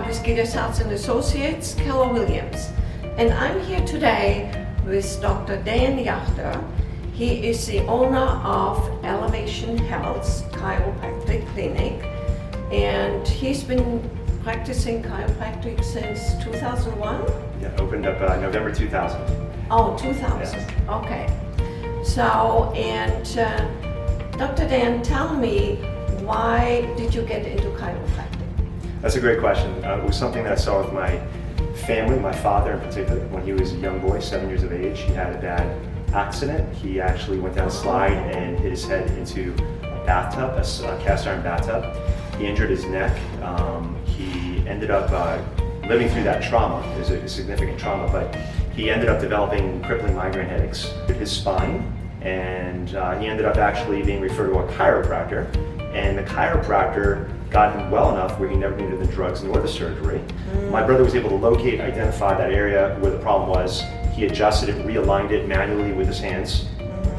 with Gitta Sells and Associates, Keller Williams. And I'm here today with Dr. Dan Yachter. He is the owner of Elevation Health's Chiropractic Clinic, and he's been practicing chiropractic since 2001? Yeah, opened up November 2000. Oh, 2000, Yes. Okay. So, and Dr. Dan, tell me, why did you get into chiropractic? That's a great question. It was something that I saw with my family, my father in particular. When he was a young boy, 7 years of age, he had a bad accident. He actually went down a slide and hit his head into a bathtub, a cast iron bathtub. He injured his neck. He ended up living through that trauma. It was a significant trauma, but he ended up developing crippling migraine headaches with his spine, and he ended up actually being referred to a chiropractor, and the chiropractor got him well enough where he never needed the drugs nor the surgery. My brother was able to locate, identify that area where the problem was. He adjusted it, realigned it manually with his hands,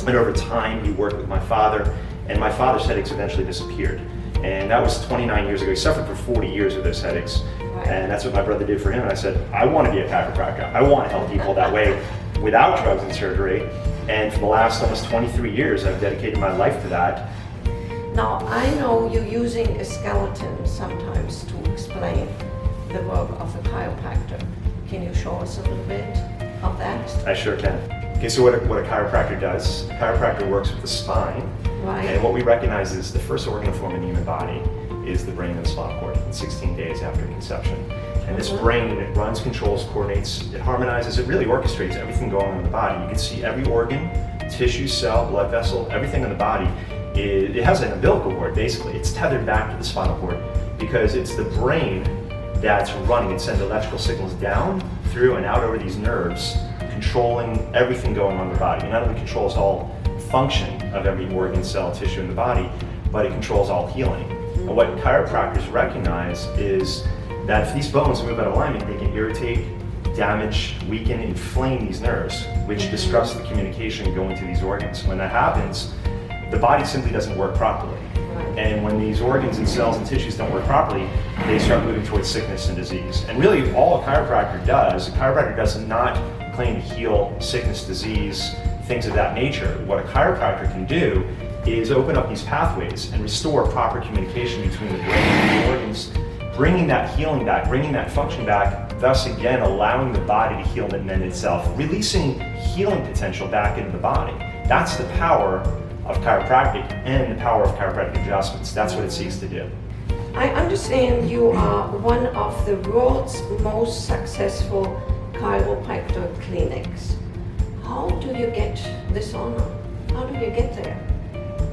and over time he worked with my father, and my father's headaches eventually disappeared. And that was 29 years ago. He suffered for 40 years of those headaches. Right. And that's what my brother did for him. And I said, I want to be a chiropractor. I want to help people that way without drugs and surgery. And for the last almost 23 years, I've dedicated my life to that. Now, I know you're using a skeleton sometimes to explain the work of a chiropractor. Can you show us a little bit of that? I sure can. Okay, so what a chiropractor does, a chiropractor works with the spine. Right. And what we recognize is the first organ form in the human body is the brain and the spinal cord in 16 days after conception. And this brain, it runs, controls, coordinates, it harmonizes, it really orchestrates everything going on in the body. You can see every organ, tissue, cell, blood vessel, everything in the body. It has an umbilical cord, basically. It's tethered back to the spinal cord because it's the brain that's running. It sends electrical signals down, through, and out over these nerves, controlling everything going on in the body. It not only controls all function of every organ, cell, tissue in the body, but it controls all healing. And what chiropractors recognize is that if these bones move out of alignment, they can irritate, damage, weaken, inflame these nerves, which disrupts the communication going to these organs. When that happens, the body simply doesn't work properly. And when these organs and cells and tissues don't work properly, they start moving towards sickness and disease. And really all a chiropractor does not claim to heal sickness, disease, things of that nature. What a chiropractor can do is open up these pathways and restore proper communication between the brain and the organs, bringing that healing back, bringing that function back, thus again allowing the body to heal and mend itself, releasing healing potential back into the body. That's the power of chiropractic and the power of chiropractic adjustments. That's what it seeks to do. I understand you are one of the world's most successful chiropractor clinics. How do you get this honor? How do you get there?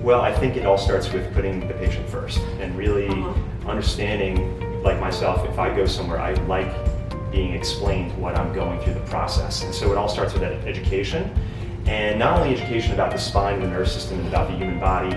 Well, I think it all starts with putting the patient first and really understanding, like myself, if I go somewhere, I like being explained what I'm going through the process. And so it all starts with that education. And not only education about the spine, the nervous system, and about the human body.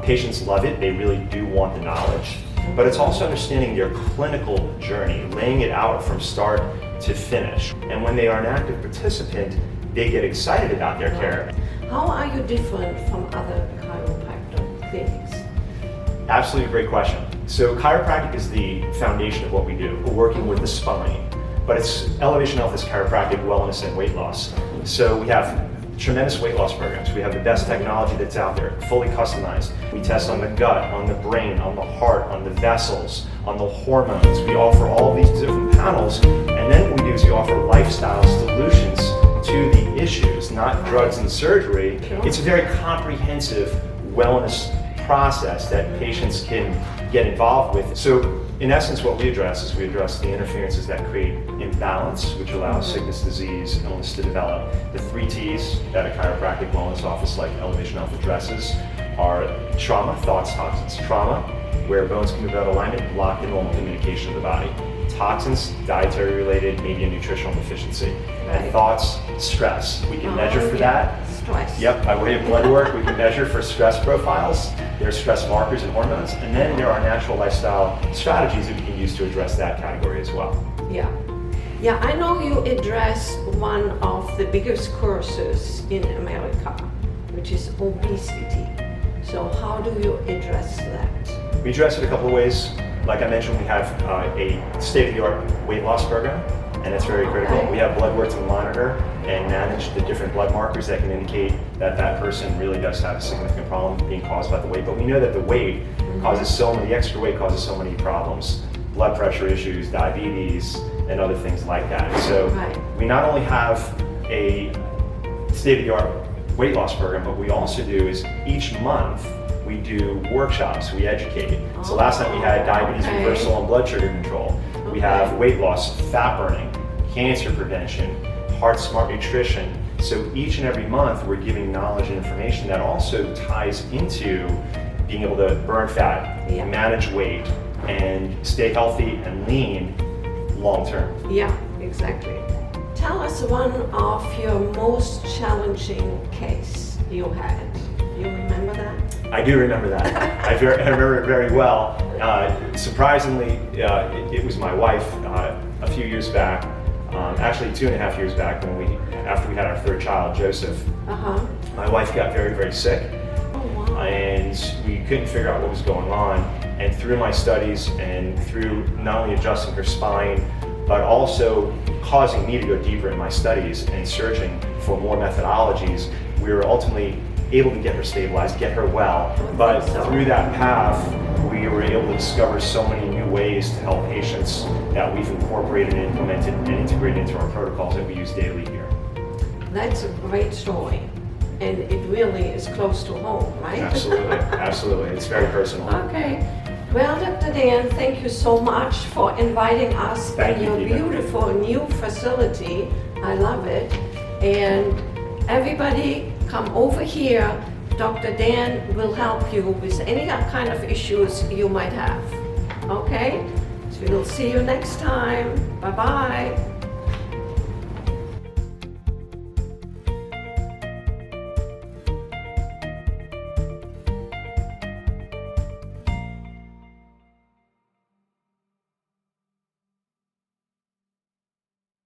Patients love it, they really do want the knowledge. But it's also understanding their clinical journey, laying it out from start to finish. And when they are an active participant, they get excited about their care. How are you different from other chiropractor clinics? Absolutely great question. So chiropractic is the foundation of what we do. We're working with the spine, but it's Elevation Health is chiropractic wellness and weight loss. So we have tremendous weight loss programs. We have the best technology that's out there, fully customized. We test on the gut, on the brain, on the heart, on the vessels, on the hormones. We offer all these different panels, and then what we do is we offer lifestyle solutions to the issues, not drugs and surgery. It's a very comprehensive wellness process that patients can get involved with. So in essence, what we address is we address the interferences that create imbalance, which allows sickness, disease, illness to develop. The 3 T's that a chiropractic wellness office like Elevation Health addresses are trauma, thoughts, toxins. Trauma, where bones can move out of alignment, block the normal communication of the body. Toxins, dietary related, maybe a nutritional deficiency. And thoughts, stress. We can measure for that. Stress. Yep, by way of blood work, we can measure for stress profiles. There are stress markers and hormones, and then there are natural lifestyle strategies that we can use to address that category as well. Yeah. Yeah, I know you address one of the biggest curses in America, which is obesity. So how do you address that? We address it a couple of ways. Like I mentioned, we have a state-of-the-art weight loss program, and it's very critical. Okay. We have blood work to monitor and manage the different blood markers that can indicate that that person really does have a significant problem being caused by the weight. But we know that the weight causes the extra weight causes so many problems, blood pressure issues, diabetes, and other things like that. So we not only have a state-of-the-art weight loss program, but we also do is each month we do workshops, we educate. So last night we had diabetes reversal and blood sugar control. We have weight loss, fat burning, cancer prevention, heart smart nutrition. So each and every month we're giving knowledge and information that also ties into being able to burn fat, manage weight, and stay healthy and lean long term. Yeah, exactly. Tell us one of your most challenging case you had. You remember that? I do remember that. I remember it very well. Surprisingly, it was my wife a few years back, actually 2.5 years back, after we had our third child, Joseph. My wife got very, very sick, and we couldn't figure out what was going on. And through my studies and through not only adjusting her spine, but also causing me to go deeper in my studies and searching for more methodologies, we were ultimately able to get her stabilized, get her well. But through that path, we were able to discover so many new ways to help patients that we've incorporated and implemented and integrated into our protocols that we use daily here. That's a great story. And it really is close to home, right? Absolutely, absolutely. It's very personal. Okay. Well, Dr. Dan, thank you so much for inviting us in your beautiful new facility. I love it. And everybody come over here. Dr. Dan will help you with any kind of issues you might have. Okay? So we'll see you next time. Bye-bye.